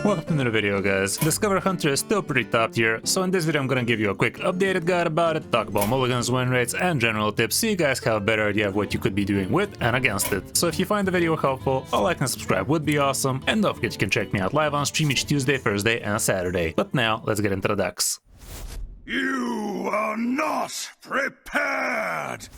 Welcome to the video, guys. Discover Hunter is still pretty top tier, so in this video I'm gonna give you a quick updated guide about it, talk about mulligans, win rates, and general tips so you guys have a better idea of what you could be doing with and against it. So if you find the video helpful, a like and subscribe would be awesome, and don't forget you can check me out live on stream each Tuesday, Thursday, and Saturday. But now, let's get into the decks. You are not prepared!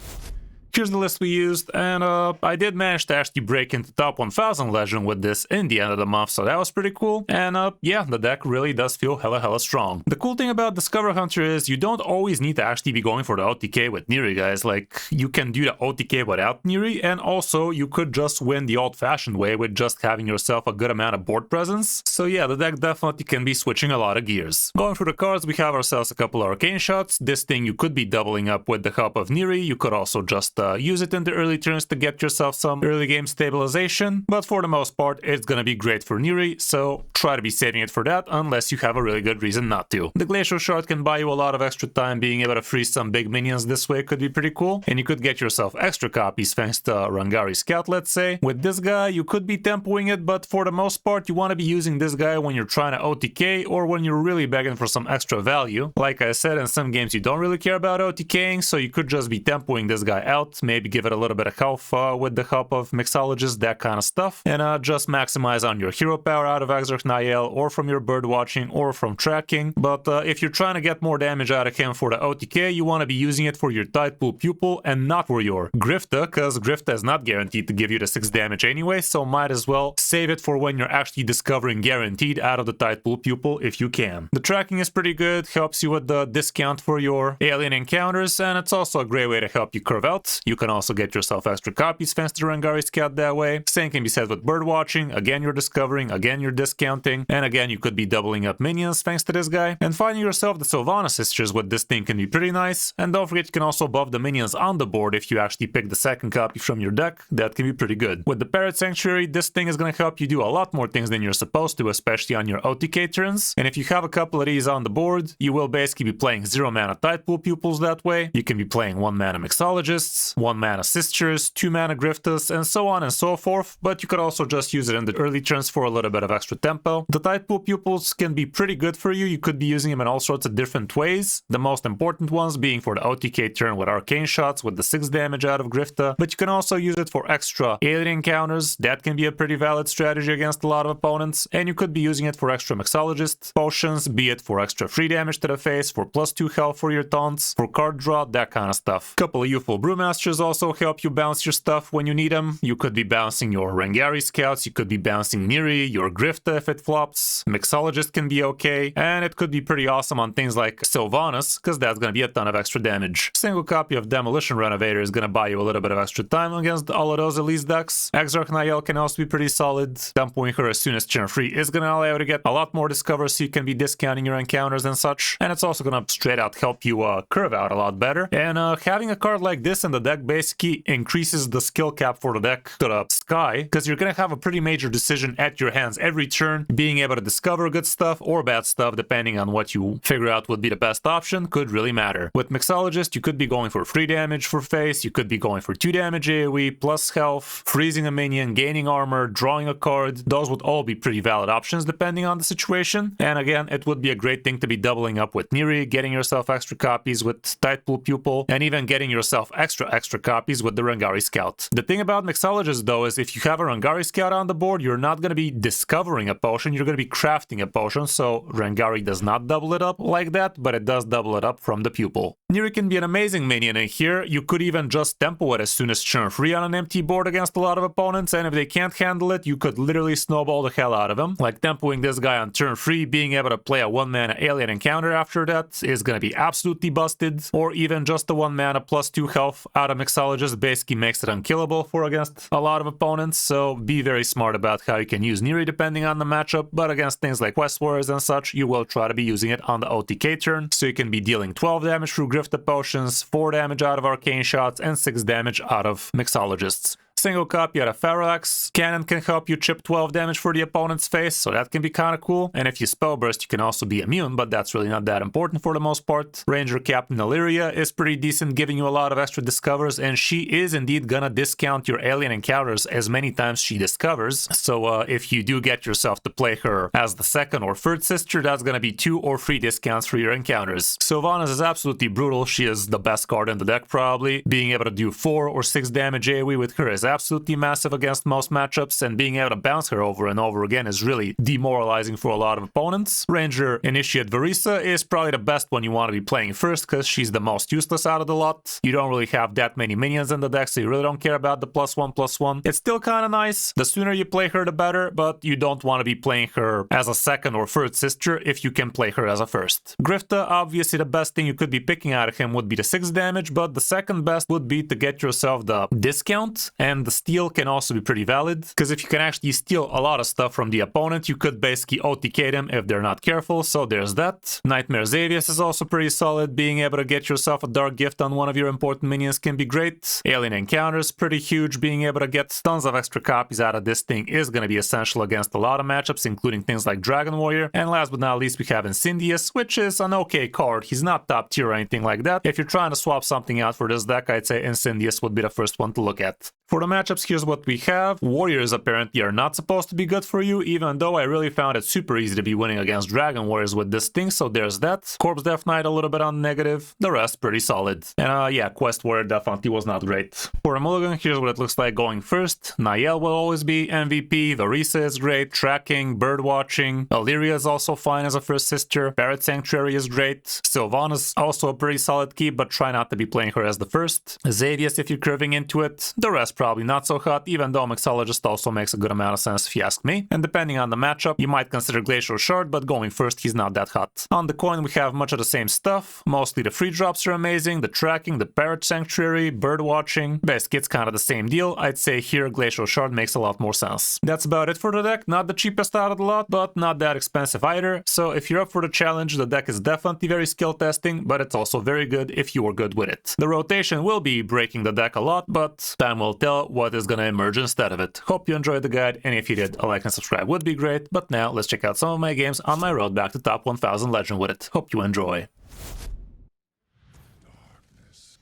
Here's the list we used, and I did manage to actually break into top 1000 legend with this in the end of the month, so that was pretty cool. And yeah, the deck really does feel hella strong. The cool thing about Discover Hunter is you don't always need to actually be going for the OTK with Neri, guys. Like, you can do the OTK without Neri, and also you could just win the old-fashioned way with just having yourself a good amount of board presence. So yeah, the deck definitely can be switching a lot of gears. Going through the cards, we have ourselves a couple of arcane shots. This thing you could be doubling up with the help of Neri. You could also just use it in the early turns to get yourself some early game stabilization, but for the most part it's gonna be great for Neri, so try to be saving it for that unless you have a really good reason not to. The Glacial Shard can buy you a lot of extra time. Being able to freeze some big minions this way could be pretty cool, and you could get yourself extra copies thanks to Rangari Scout, let's say. With this guy you could be tempoing it, but for the most part you want to be using this guy when you're trying to OTK or when you're really begging for some extra value. Like I said, in some games you don't really care about OTKing, so you could just be tempoing this guy out, maybe give it a little bit of health with the help of Mixologist, that kind of stuff, and just maximize on your hero power out of Exarch Nael or from your bird watching or from tracking. But if you're trying to get more damage out of him for the OTK, you want to be using it for your Tidepool Pupil and not for your Grifta, because Grifta is not guaranteed to give you the 6 damage anyway, so might as well save it for when you're actually discovering guaranteed out of the Tidepool Pupil if you can. The tracking is pretty good, helps you with the discount for your alien encounters, and it's also a great way to help you curve out. You can also get yourself extra copies thanks to Rangari Scout that way. Same can be said with bird watching. Again, you're discovering, again you're discounting, and again you could be doubling up minions thanks to this guy. And finding yourself the Sylvana Sisters with this thing can be pretty nice. And don't forget you can also buff the minions on the board if you actually pick the second copy from your deck. That can be pretty good. With the Parrot Sanctuary, this thing is going to help you do a lot more things than you're supposed to, especially on your OTK turns. And if you have a couple of these on the board, you will basically be playing 0 mana Tidepool Pupils that way. You can be playing 1 mana Mixologists, 1 mana Sisters, 2 mana Griftas, and so on and so forth, but you could also just use it in the early turns for a little bit of extra tempo. The Tidepool Pupils can be pretty good for you. You could be using them in all sorts of different ways, the most important ones being for the OTK turn with arcane shots with the 6 damage out of Grifta, but you can also use it for extra alien encounters. That can be a pretty valid strategy against a lot of opponents, and you could be using it for extra Mixologist potions, be it for extra free damage to the face, for +2 health for your taunts, for card draw, that kind of stuff. Couple of Youthful Brewmasters also help you bounce your stuff when you need them. You could be bouncing your Rangari Scouts, you could be bouncing Neri, your Grifta if it flops, Mixologist can be okay, and it could be pretty awesome on things like Sylvanas, because that's going to be a ton of extra damage. Single copy of Demolition Renovator is going to buy you a little bit of extra time against all of those Elise decks. Exarch Nael can also be pretty solid. Tempoing her as soon as turn free is going to allow you to get a lot more discover, so you can be discounting your encounters and such, and it's also going to straight out help you curve out a lot better. And having a card like this in the deck basically increases the skill cap for the deck to the sky, because you're gonna have a pretty major decision at your hands every turn. Being able to discover good stuff or bad stuff depending on what you figure out would be the best option could really matter. With Mixologist you could be going for 3 damage for face, you could be going for 2 damage AoE plus health, freezing a minion, gaining armor, drawing a card. Those would all be pretty valid options depending on the situation, and again it would be a great thing to be doubling up with Neri, getting yourself extra copies with Tidepool Pupil, and even getting yourself extra copies with the Rangari Scout. The thing about Mixologist though is if you have a Rangari Scout on the board, you're not going to be discovering a potion, you're going to be crafting a potion, so Rangari does not double it up like that, but it does double it up from the Pupil. Neri can be an amazing minion in here. You could even just tempo it as soon as turn free on an empty board against a lot of opponents, and if they can't handle it, you could literally snowball the hell out of them. Like tempoing this guy on turn free, being able to play a 1 mana alien encounter after that is going to be absolutely busted, or even just a 1 mana +2 health out of Mixologist basically makes it unkillable for against a lot of opponents, so be very smart about how you can use Neri depending on the matchup, but against things like Quest Warriors and such, you will try to be using it on the OTK turn, so you can be dealing 12 damage through Grifta potions, 4 damage out of arcane shots, and 6 damage out of Mixologists. Single copy at a Pharaox. Cannon can help you chip 12 damage for the opponent's face, so that can be kind of cool. And if you spell burst, you can also be immune, but that's really not that important for the most part. Ranger Captain Illyria is pretty decent, giving you a lot of extra discovers, and she is indeed gonna discount your alien encounters as many times she discovers. So if you do get yourself to play her as the second or third sister, that's gonna be 2 or 3 discounts for your encounters. Sylvanas is absolutely brutal. She is the best card in the deck probably. Being able to do 4 or 6 damage AoE with her is absolutely massive against most matchups, and being able to bounce her over and over again is really demoralizing for a lot of opponents. Ranger Initiate Varisa is probably the best one you want to be playing first because she's the most useless out of the lot. You don't really have that many minions in the deck, so you really don't care about the +1/+1. It's still kind of nice. The sooner you play her, the better, but you don't want to be playing her as a second or third sister if you can play her as a first. Grifta, obviously the best thing you could be picking out of him would be the 6 damage, but the second best would be to get yourself the discount, and the steal can also be pretty valid, because if you can actually steal a lot of stuff from the opponent, you could basically OTK them if they're not careful, so there's that. Nightmare Xavius is also pretty solid. Being able to get yourself a Dark Gift on one of your important minions can be great. Alien Encounters, pretty huge. Being able to get tons of extra copies out of this thing is going to be essential against a lot of matchups, including things like Dragon Warrior. And last but not least, we have Incendius, which is an okay card. He's not top tier or anything like that. If you're trying to swap something out for this deck, I'd say Incendius would be the first one to look at. For the matchups, here's what we have. Warriors apparently are not supposed to be good for you, even though I really found it super easy to be winning against Dragon Warriors with this thing, so there's that. Corpse Death Knight a little bit on negative, the rest pretty solid. And yeah, Quest Warrior definitely was not great. For a mulligan, here's what it looks like going first. Niall will always be MVP, Varisa is great, Tracking, Bird Watching, Illyria is also fine as a first sister, Parrot Sanctuary is great, Sylvanas also a pretty solid keep, but try not to be playing her as the first. Xavius if you're curving into it, the rest probably not so hot, even though Mixologist also makes a good amount of sense if you ask me. And depending on the matchup, you might consider Glacial Shard, but going first, he's not that hot. On the coin, we have much of the same stuff. Mostly the free drops are amazing, the Tracking, the Parrot Sanctuary, Bird Watching. Best kit's kind of the same deal. I'd say here Glacial Shard makes a lot more sense. That's about it for the deck. Not the cheapest out of the lot, but not that expensive either. So if you're up for the challenge, the deck is definitely very skill testing, but it's also very good if you are good with it. The rotation will be breaking the deck a lot, but time will tell what is gonna emerge instead of it. Hope you enjoyed the guide, and if you did, a like and subscribe would be great. But now let's check out some of my games on my road back to top 1000 Legend with it. Hope you enjoy.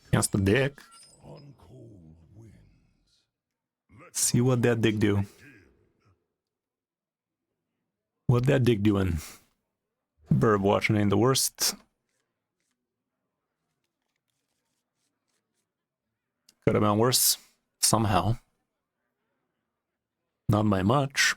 Against the dick. Let's see what that dick do. What that dick doing? Bird Watching ain't the worst. Could have been worse. Somehow. Not by much.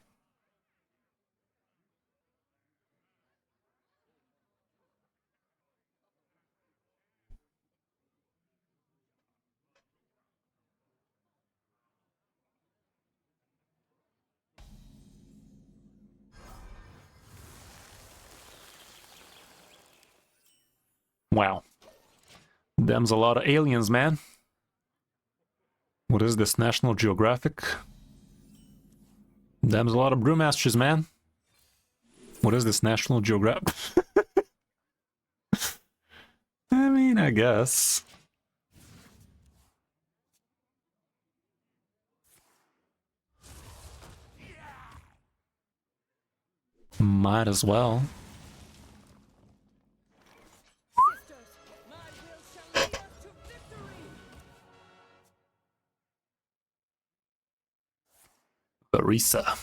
Wow. Them's a lot of aliens, man. What is this, National Geographic? Them's a lot of Brewmasters, man. What is this, National Geographic? I mean, I guess. Might as well. Varisa.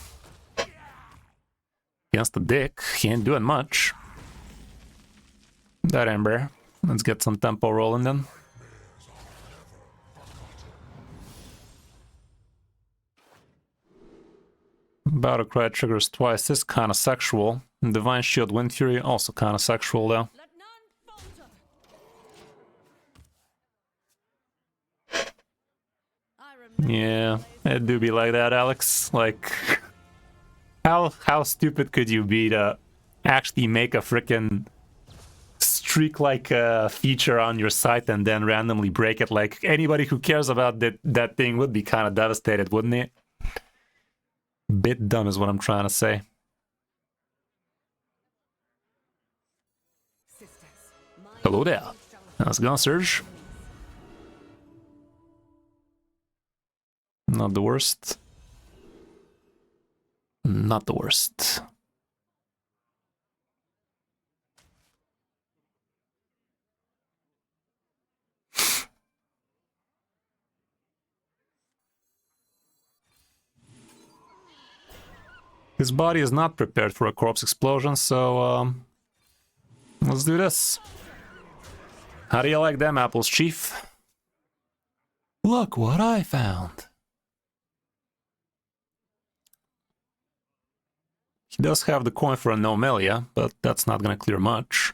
Against the dick, he ain't doing much. That Ember. Let's get some tempo rolling then. Battle Cry triggers twice, this kind of sexual. Divine Shield Wind Fury, also kind of sexual though. Yeah, it do be like that, Alex. Like, how stupid could you be to actually make a frickin' streak-like feature on your site and then randomly break it? Like, anybody who cares about that thing would be kind of devastated, wouldn't it? Bit dumb is what I'm trying to say. Hello there. How's it going, Surge? Not the worst. Not the worst. His body is not prepared for a corpse explosion, so let's do this. How do you like them apples, Chief? Look what I found. He does have the coin for Anomalia, but that's not gonna clear much.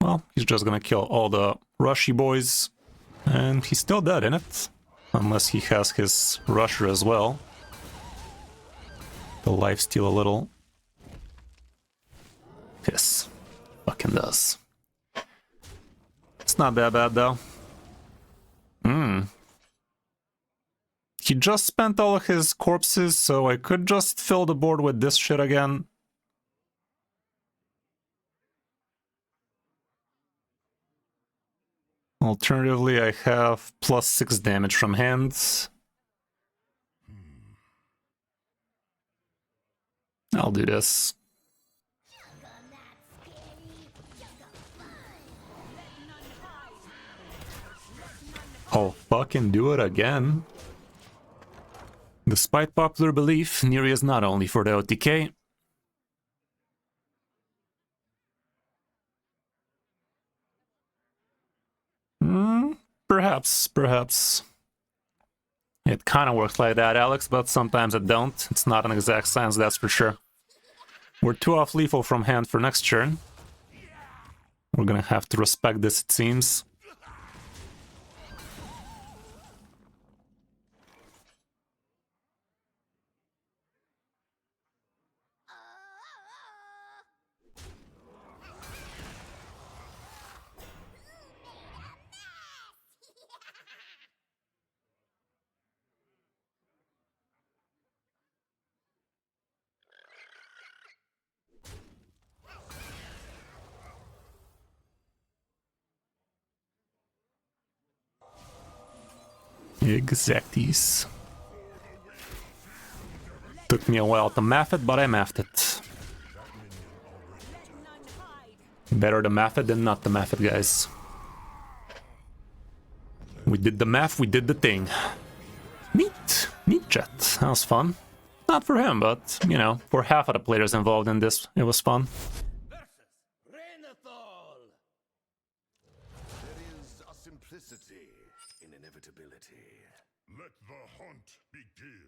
Well, he's just gonna kill all the Rushy boys, and he's still dead, isn't it? Unless he has his Rusher as well. The lifesteal a little. Yes, fucking does. It's not that bad though. He just spent all of his corpses, so I could just fill the board with this shit again. Alternatively, I have +6 damage from hands. I'll do this. I'll fucking do it again. Despite popular belief, Neri is not only for the OTK. Perhaps. It kind of works like that, Alex, but sometimes it don't. It's not an exact science, that's for sure. We're 2 off lethal from hand for next turn. We're gonna have to respect this, it seems. Exacties. Took me a while to math it, but I mathed it. Better to math it than not to math it, guys. We did the math, we did the thing. Neat chat. That was fun. Not for him, but, you know, for half of the players involved in this, it was fun. There is a simplicity in inevitability. Let the hunt begin.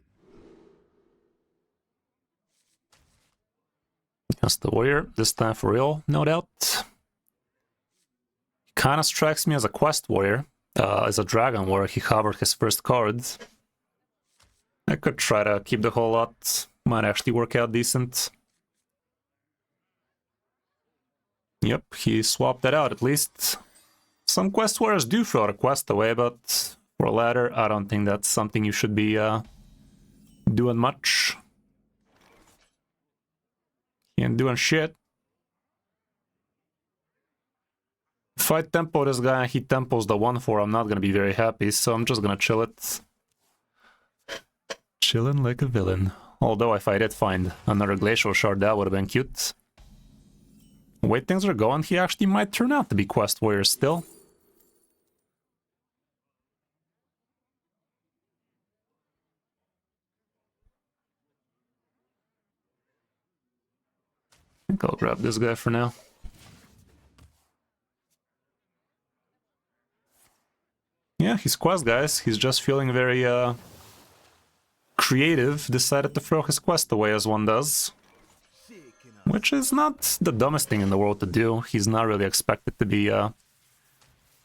That's the warrior, this time for real, no doubt. He kind of strikes me as a quest warrior. As a dragon warrior, he covered his first card. I could try to keep the whole lot. Might actually work out decent. Yep, he swapped that out at least. Some quest warriors do throw a quest away, but for a ladder, I don't think that's something you should be doing much. He ain't doing shit. If I tempo this guy and he tempos the 1/4, I'm not gonna be very happy, so I'm just gonna chill it. Chillin' like a villain. Although if I did find another glacial shard, that would have been cute. The way things are going, he actually might turn out to be quest warrior still. I think I'll grab this guy for now. Yeah, he's quest, guys. He's just feeling very creative. Decided to throw his quest away as one does. Which is not the dumbest thing in the world to do. He's not really expected to be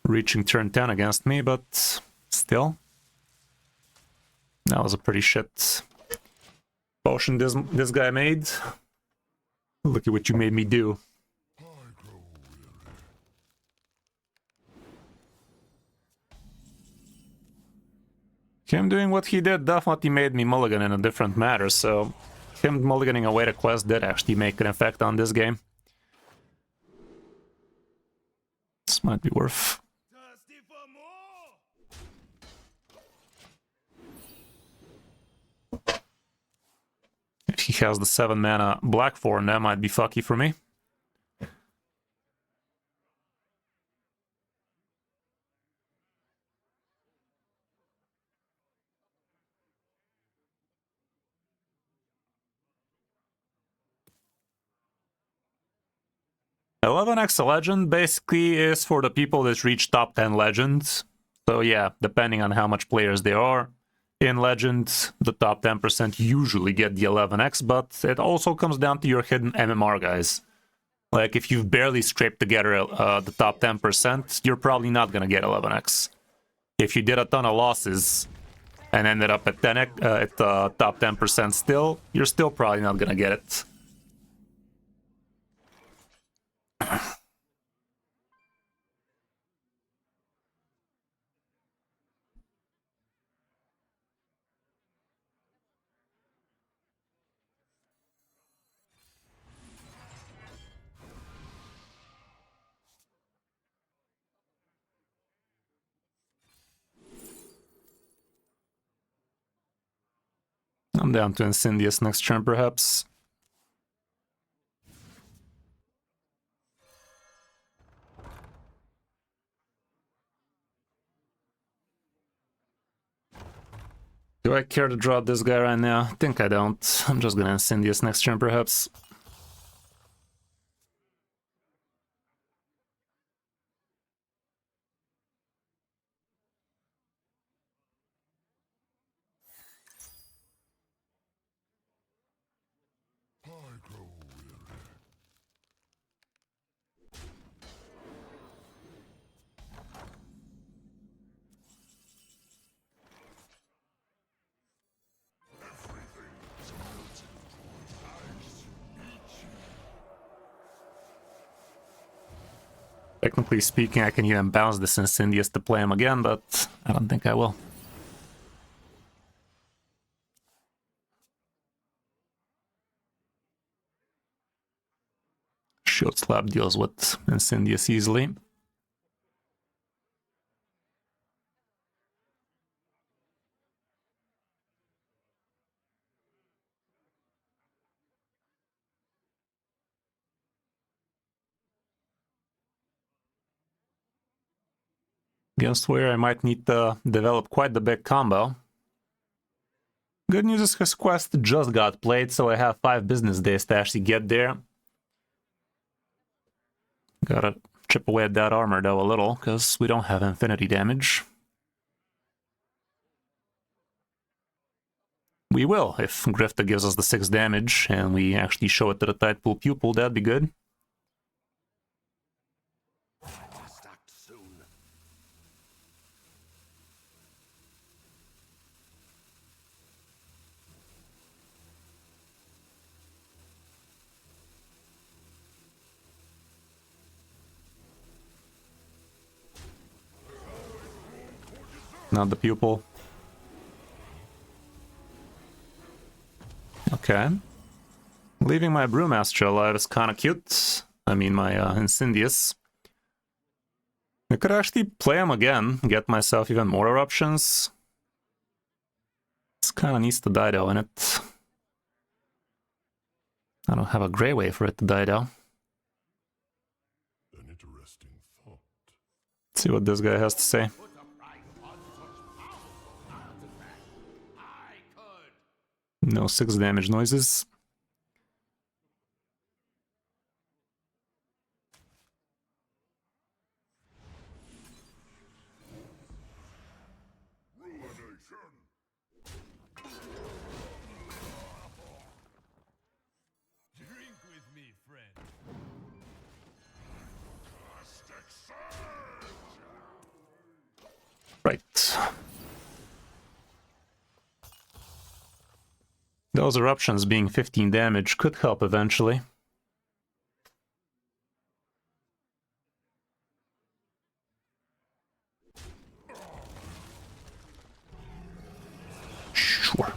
reaching turn 10 against me, but still. That was a pretty shit potion this guy made. Look at what you made me do. Him doing what he did definitely made me mulligan in a different matter, so him mulliganing away the quest did actually make an effect on this game. This might be worth. he has the 7 mana black form, that might be fucky for me. $11x a legend basically is for the people that reach top 10 legends. So yeah, depending on how much players there are in legends, the top 10% usually get the 11x, but it also comes down to your hidden MMR guys. Like if you've barely scraped together the top 10%, you're probably not gonna get 11x. If you did a ton of losses and ended up at 10x, at the top 10% still, you're still probably not gonna get it. I'm down to Incendious next turn, perhaps. Do I care to draw this guy right now? I think I don't. I'm just gonna Incendious next turn, perhaps. I grow weary. Everything's melted. Ice eat you. Technically speaking, I can even bounce this Incendious to play him again, but I don't think I will. Shield Slap deals with Incendious easily. Against where I might need to develop quite the big combo. Good news is his quest just got played, so I have 5 business days to actually get there. Gotta chip away at that armor though a little, because we don't have infinity damage. We will, if Grifta gives us the 6 damage and we actually show it to the Tidepool Pupil, that'd be good. Must act soon. Not the Pupil. Okay. Leaving my Brewmaster alive is kind of cute. I mean, my Incendious. I could actually play him again, get myself even more eruptions. This kind of needs to die though, innit? I don't have a great way for it to die though. An interesting thought. Let's see what this guy has to say. Put a price on such powerful artifact. I could. No 6 damage noises. Ruination. Drink with me, friend. Caustic surge. Right. Those eruptions being 15 damage could help eventually. Sure.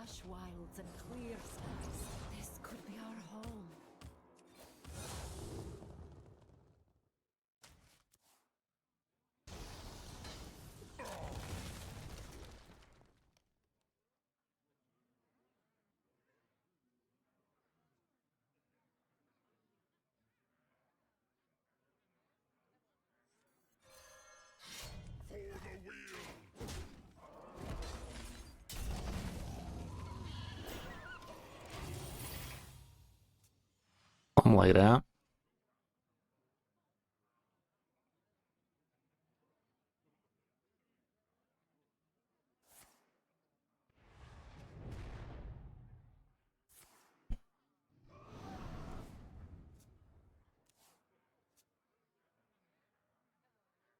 lush wilds and clear skies. This could be our home. For the wheel! Something like that.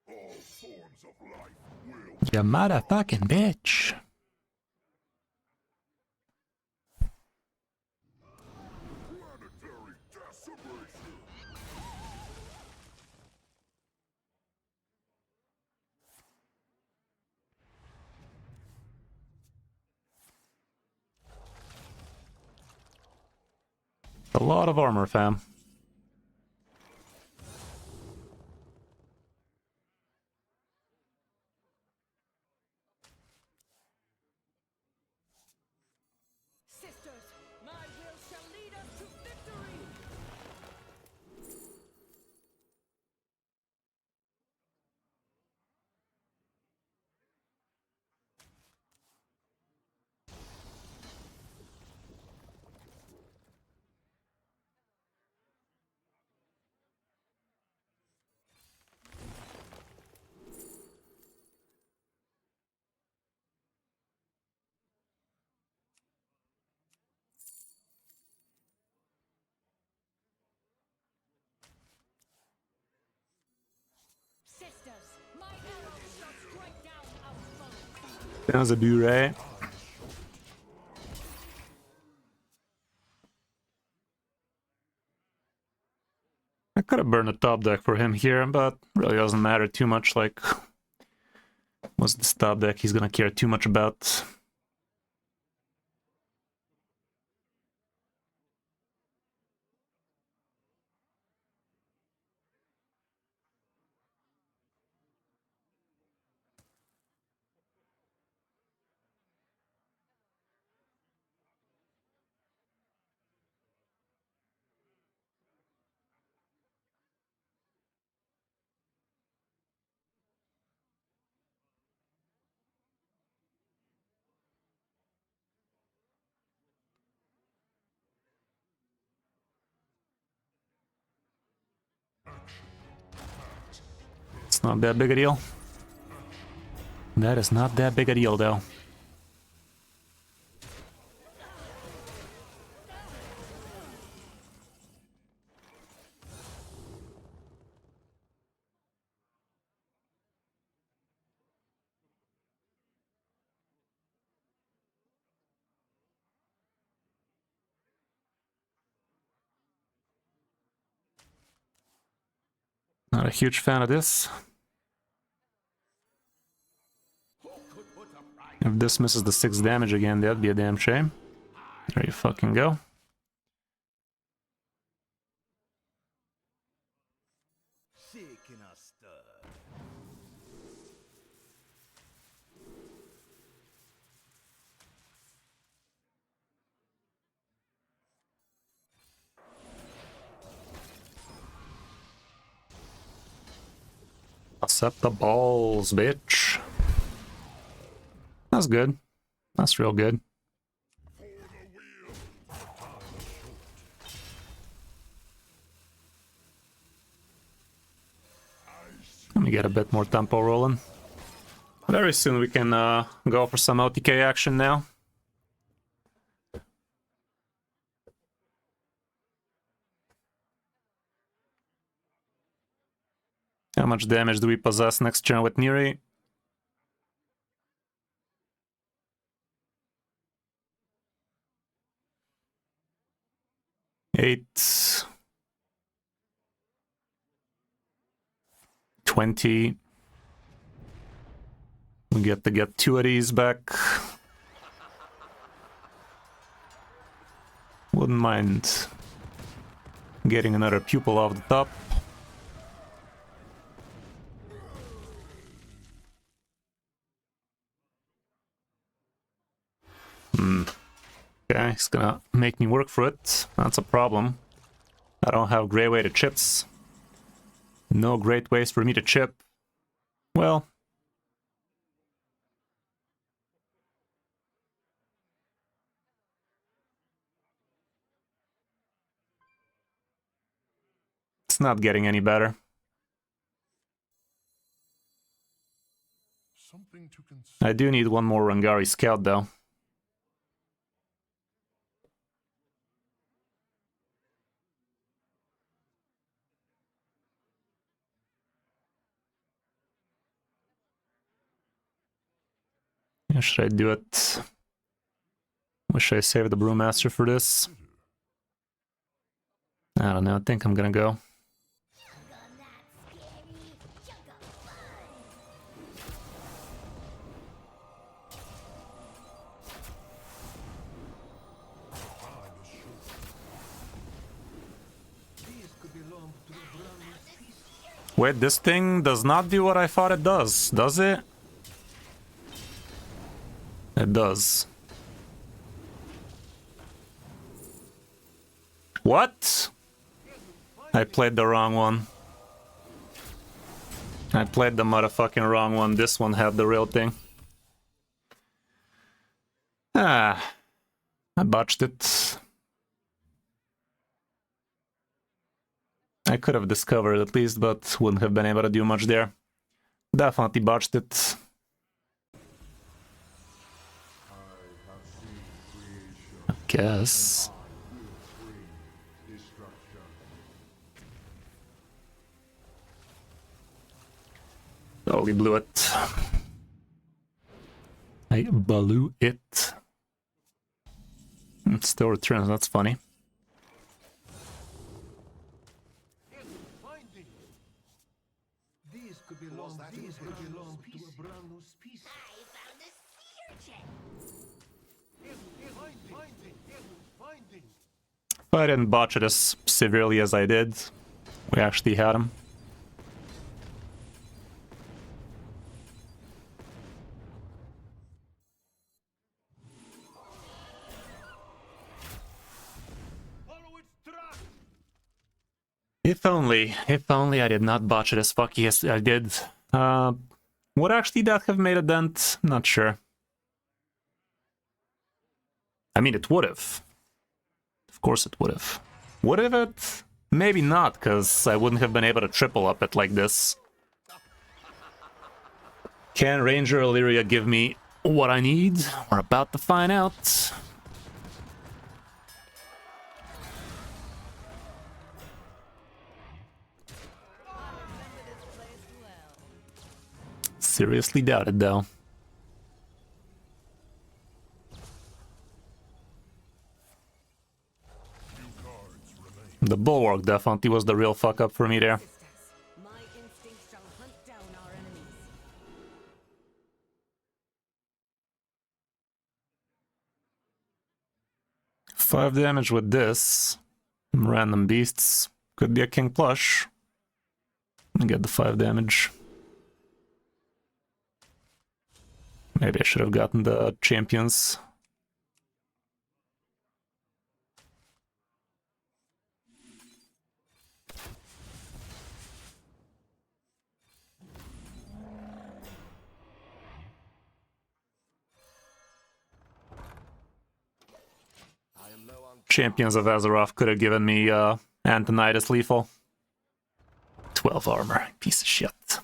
All forms of life will You motherfucking bitch. planetary decimation! A lot of armor, fam. Sisters, my will shall lead us to victory! Sisters, my arrows shall strike down our foes! That was a bure. I could have burned a top deck for him here, but really doesn't matter too much, like... What's this top deck he's gonna care too much about? It's not that big a deal. That is not that big a deal, though. Not a huge fan of this. If this misses the 6 damage again, that'd be a damn shame. There you fucking go. Shaking a stir. Accept the balls, bitch. That's good. That's real good. For the wheel! Let me get a bit more tempo rolling. Very soon we can go for some OTK action now. How much damage do we possess next turn with Neri? Eight. 20. We get to get 2 of these back. Wouldn't mind getting another pupil off the top. Okay, he's gonna make me work for it. That's a problem. I don't have great way to chips. No great ways for me to chip. Well, it's not getting any better. Something to consider. I do need one more Rangari scout though. Yeah, should I do it? Wish I saved the Brewmaster for this. I don't know, I think I'm gonna go. Wait, this thing does not do what I thought it does it? It does. What? I played the wrong one. I played the motherfucking wrong one. This one had the real thing. Ah, I botched it. I could have discovered at least, but wouldn't have been able to do much there. Definitely botched it. I guess. Oh, we blew it. I blew it. Still returns, that's funny. These could belong to a brand new species. If I didn't botch it as severely as I did, we actually had him. If only I did not botch it as fucky as I did. Would actually that have made a dent? Not sure. I mean, it would have. Of course it would have. Would have it? Maybe not, because I wouldn't have been able to triple up it like this. Can Ranger Illyria give me what I need? We're about to find out. Seriously doubt it, though. The Bulwark definitely was the real fuck up for me there. My instincts shall hunt down our enemies. 5 damage with this. Some random beasts. Could be a King Plush. And get the 5 damage. Maybe I should have gotten the champions. Champions of Azeroth could have given me Antonidas lethal. 12 armor, piece of shit.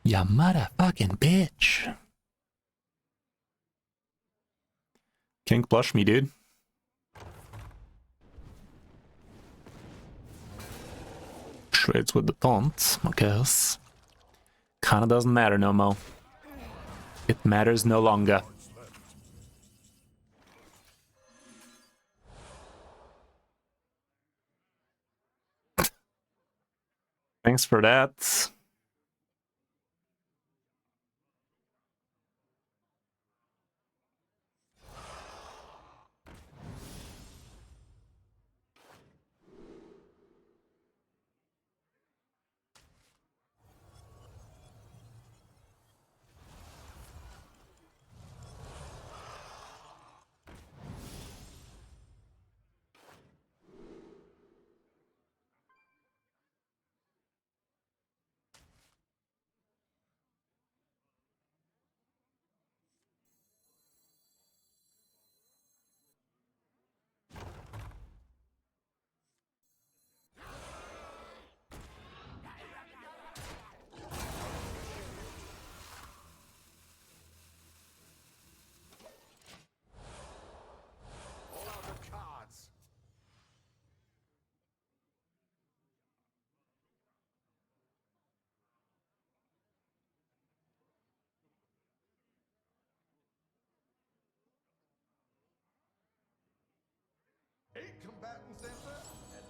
Ya motherfucking bitch. King Plush me, dude. Trades with the taunt, I guess. Kinda doesn't matter no more. It matters no longer. Thanks for that.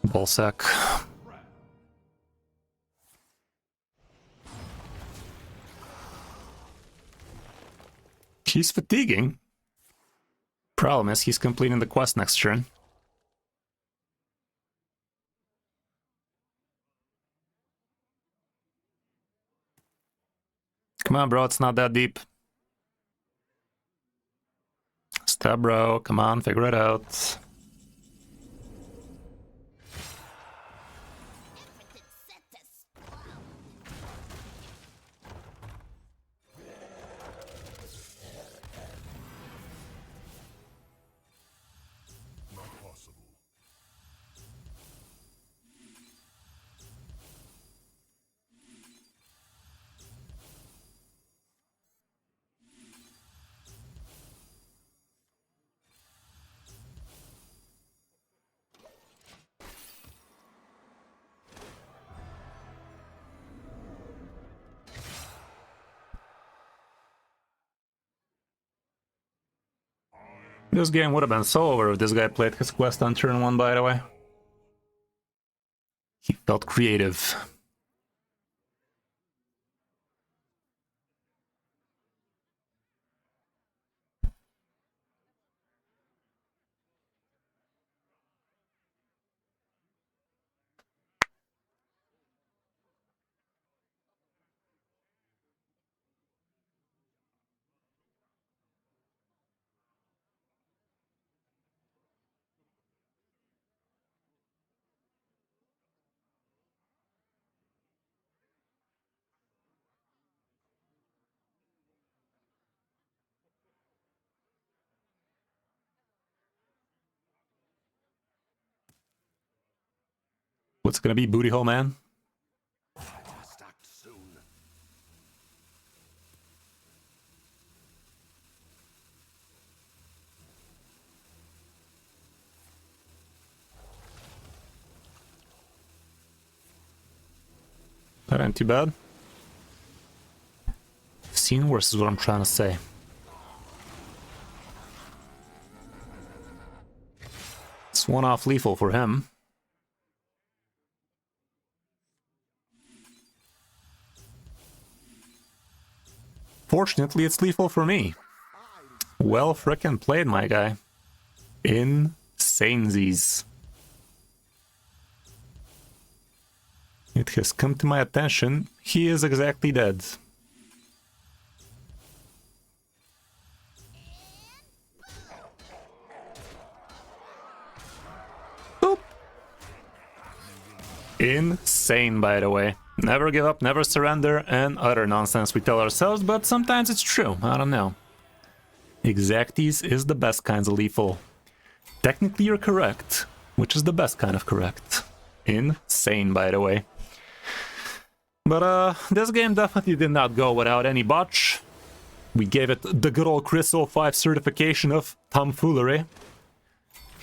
Ballsack. He's fatiguing. Problem is, he's completing the quest next turn. Come on, bro, it's not that deep. Stop, bro. Come on, figure it out. Not possible. This game would have been so over if this guy played his quest on turn 1, by the way. He felt creative. What's gonna be, booty hole man? Must act soon. That ain't too bad. Seen worse is what I'm trying to say. It's one off lethal for him. Fortunately, it's lethal for me. Well frickin' played, my guy. Insanesies. It has come to my attention, he is exactly dead. Boop. Insane, by the way. Never give up, never surrender, and other nonsense we tell ourselves, but sometimes it's true, I don't know. Exacties is the best kinds of lethal. Technically you're correct, which is the best kind of correct. Insane, by the way. But this game definitely did not go without any botch. We gave it the good old Kris 05 certification of tomfoolery.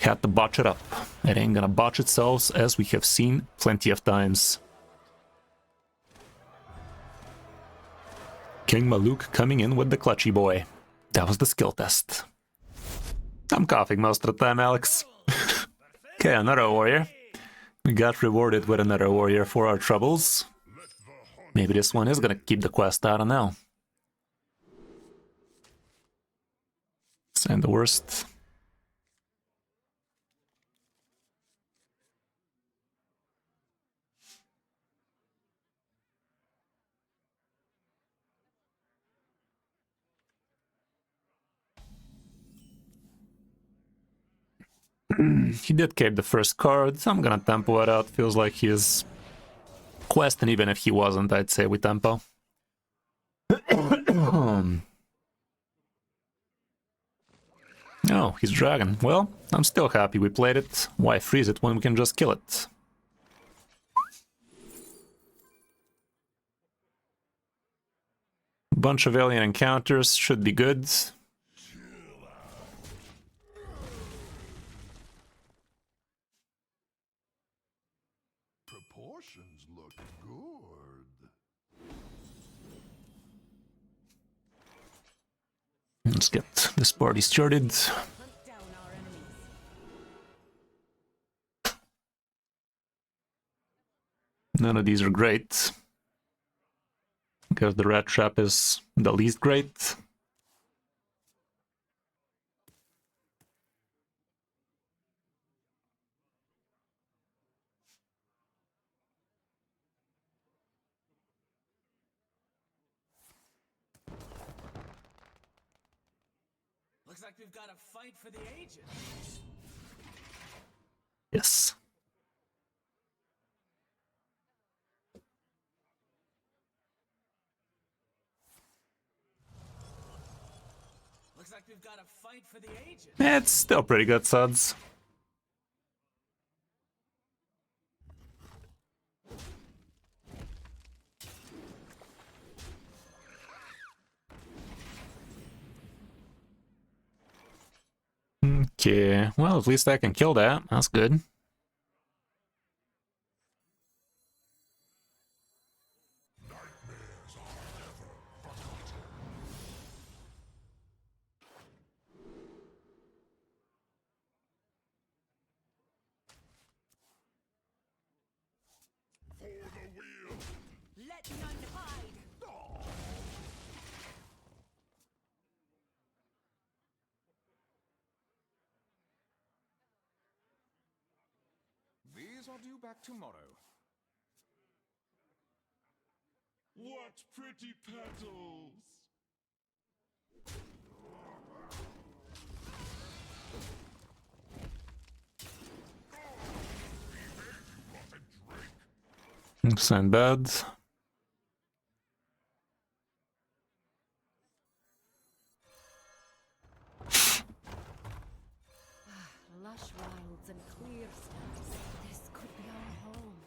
Had to botch it up. It ain't gonna botch itself, as we have seen plenty of times. King Maluk coming in with the clutchy boy. That was the skill test. I'm coughing most of the time, Alex. Okay, another warrior. We got rewarded with another warrior for our troubles. Maybe this one is gonna keep the quest, I don't know. This ain't the worst. He did cape the first card. I'm gonna tempo it out. Feels like he is quest, and even if he wasn't, I'd say we tempo. Oh, he's dragon. Well, I'm still happy we played it. Why freeze it when we can just kill it? Bunch of alien encounters should be good. Proportions look good. Let's get this party started. Hunt down our enemies. None of these are great. Because the rat trap is the least great. Looks like we've got a fight for the ages. Yes. Looks like we've got a fight for the ages. It's still pretty good, suds. Okay, well, at least I can kill that. That's good. Let none hide. These are due back tomorrow. What pretty petals! Sand bad. Lush wilds and clear skies. This could be our home.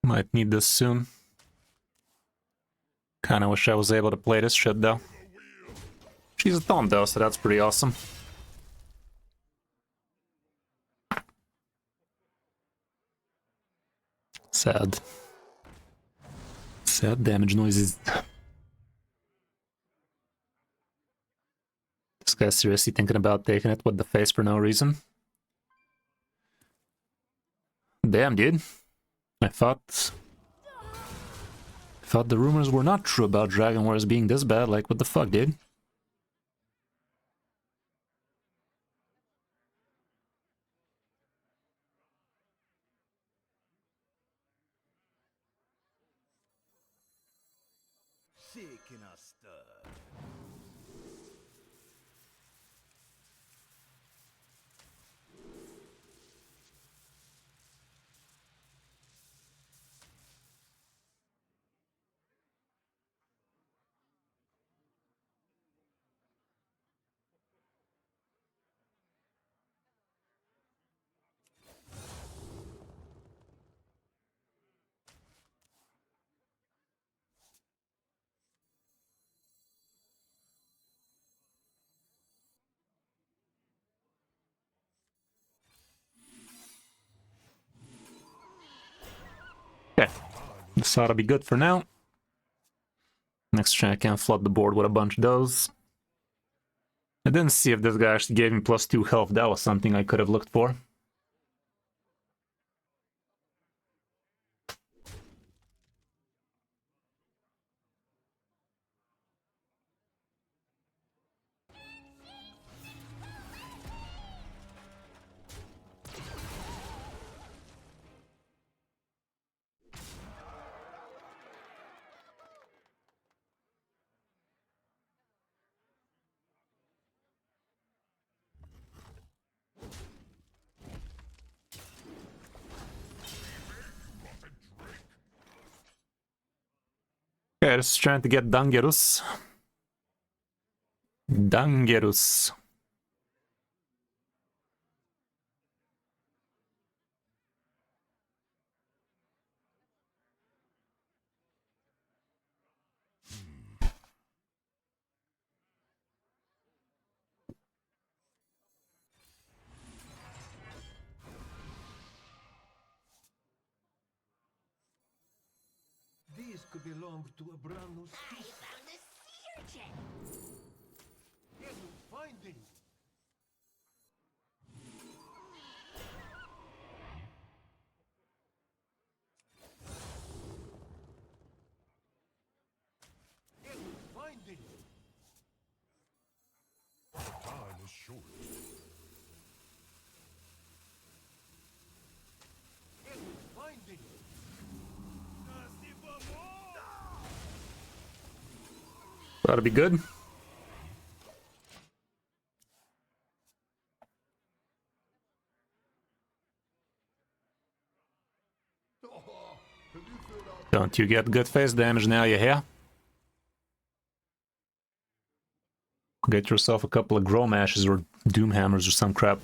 Might need this soon. Kinda wish I was able to play this shit though. She's a taunt though, so that's pretty awesome. Sad. Sad damage noises. This guy's seriously thinking about taking it with the face for no reason. Damn, dude. I thought the rumors were not true about Dragon Wars being this bad. Like, what the fuck, dude? Shaking a stir. Okay. This ought to be good for now. Next turn I can flood the board with a bunch of those. I didn't see if this guy actually gave me +2 health. That was something I could have looked for. Okay, just trying to get Dangerous. Dangerous. These could belong to a brand new species. Found a sea urchin. Can you find him? short. Finding. That'll be good. Don't you get good face damage now, you hear? Get yourself a couple of Grom Ashes or Doom Hammers or some crap.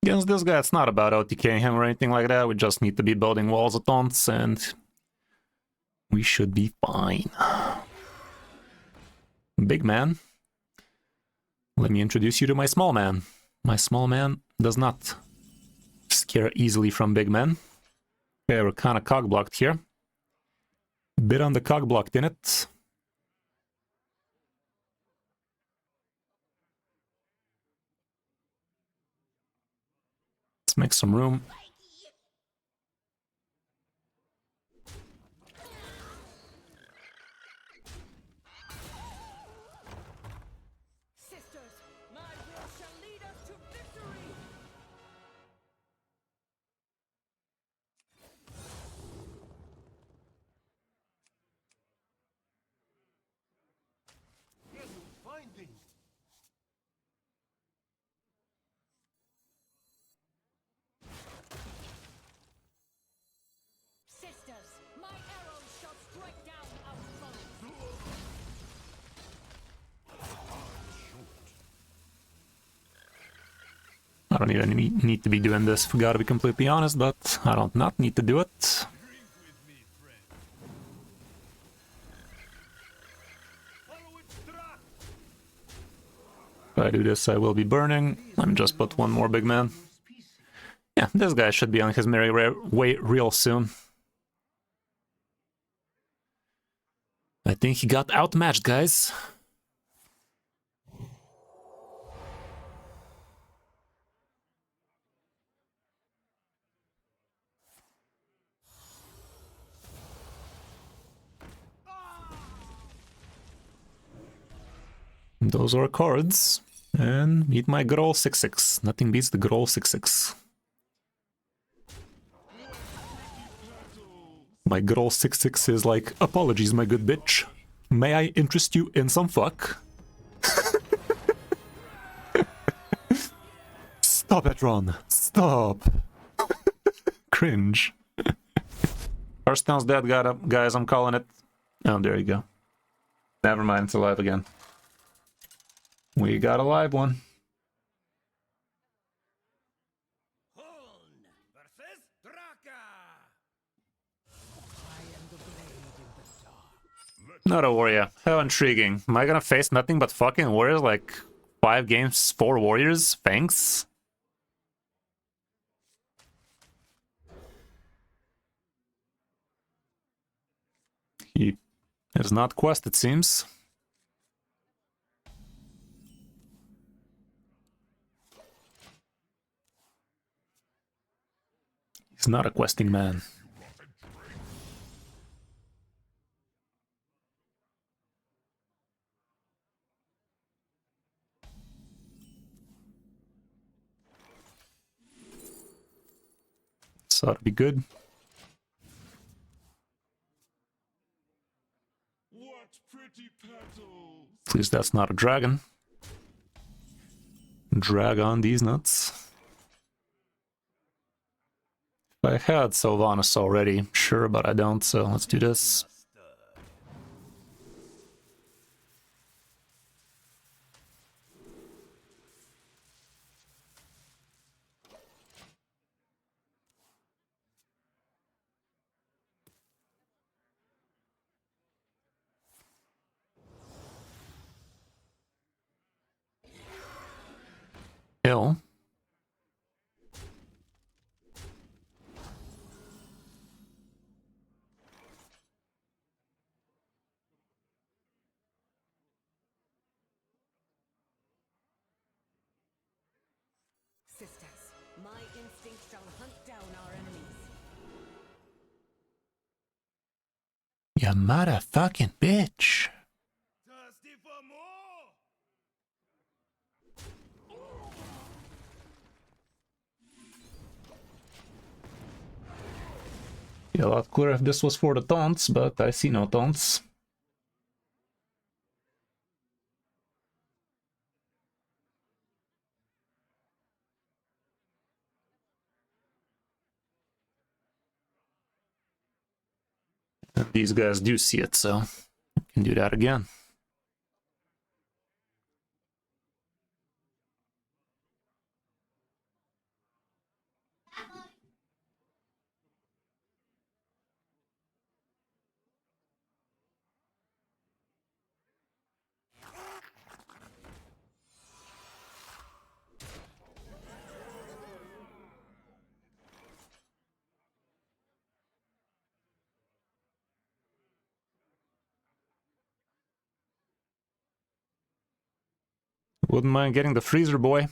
Against this guy, it's not about OTKing him or anything like that. We just need to be building walls at once, and we should be fine. Big man. Let me introduce you to my small man. My small man does not scare easily from big men. Okay, we're kind of cog-blocked here. Bit on the cog-blocked in it. Let's make some room. Sisters, my will shall lead us to victory! Finding. Sisters, my arrows shall strike down our foes! I don't even need to be doing this, if we gotta be completely honest, but I don't not need to do it. If I do this, I will be burning. Let me just put one more big man. Yeah, this guy should be on his merry way real soon. I think he got outmatched, guys. Those are cards. And meet my good old 6-6. Nothing beats the good old 6-6. My good old 6-6 is like, apologies, my good bitch. May I interest you in some fuck? Stop it, Ron. Stop. Cringe. Hearthstone's dead, guys, I'm calling it. Oh, there you go. Never mind, it's alive again. We got a live one. Huln versus Draka. Not a warrior. How intriguing. Am I gonna face nothing but fucking warriors? Like 5 games, 4 warriors? Thanks. He is not quest, it seems. He's not a questing man. So that'd be good. What pretty petals! Please, that's not a dragon. Drag on these nuts. If I had Sylvanas already, sure, but I don't, so let's do this. Hill. My instinct shall hunt down our enemies. You motherfucking bitch. Thirsty for more? Yeah, a lot clearer if this was for the taunts, but I see no taunts. And these guys do see it, so I can do that again. Wouldn't mind getting the freezer boy.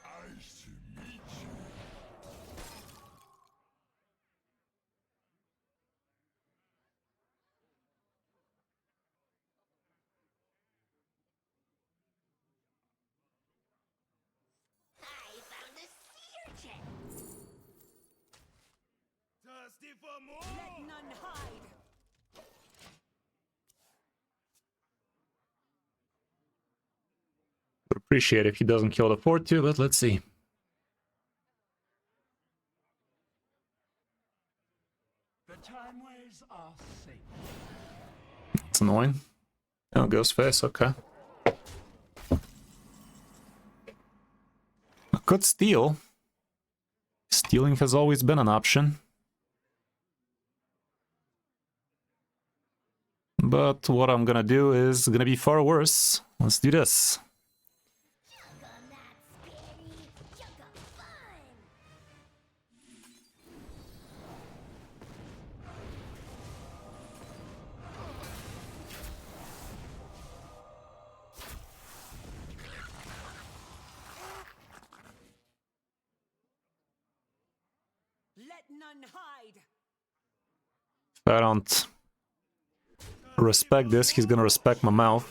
Nice to meet you. Thirsty for more? Let none hide. Would appreciate if he doesn't kill the 4-2, but let's see. The timeways are safe. It's annoying. Oh, ghost face, okay. I could steal. Stealing has always been an option. But what I'm gonna do is gonna be far worse. Let's do this. Let none hide. If I don't respect this, he's gonna respect my mouth.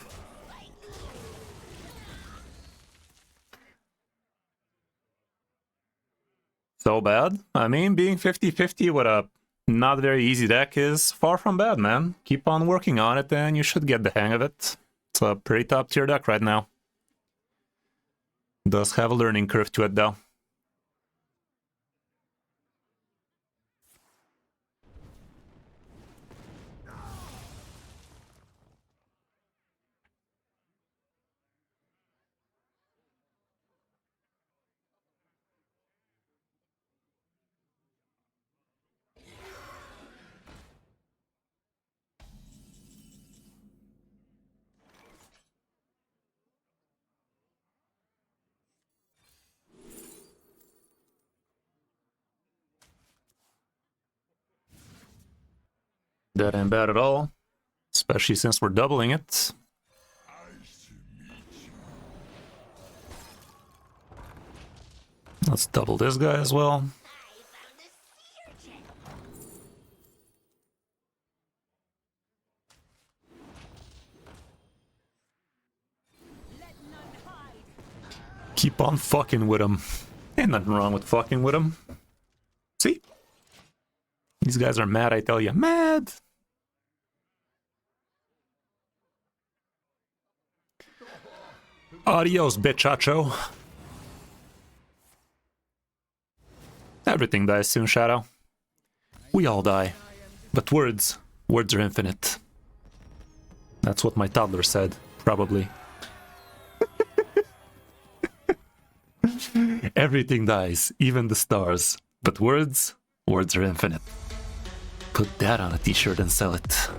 So bad? I mean, being 50-50 with a not very easy deck is far from bad, man. Keep on working on it and you should get the hang of it. It's a pretty top tier deck right now. Does have a learning curve to it though. That ain't bad at all, especially since we're doubling it. Nice to meet you. Let's double this guy as well. Let none hide. Keep on fucking with him. Ain't nothing wrong with fucking with him. See? These guys are mad, I tell you. Mad! Adios, bitchacho. Everything dies soon, Shadow. We all die. But words are infinite. That's what my toddler said, probably. Everything dies, even the stars. But words are infinite. Put that on a t-shirt and sell it.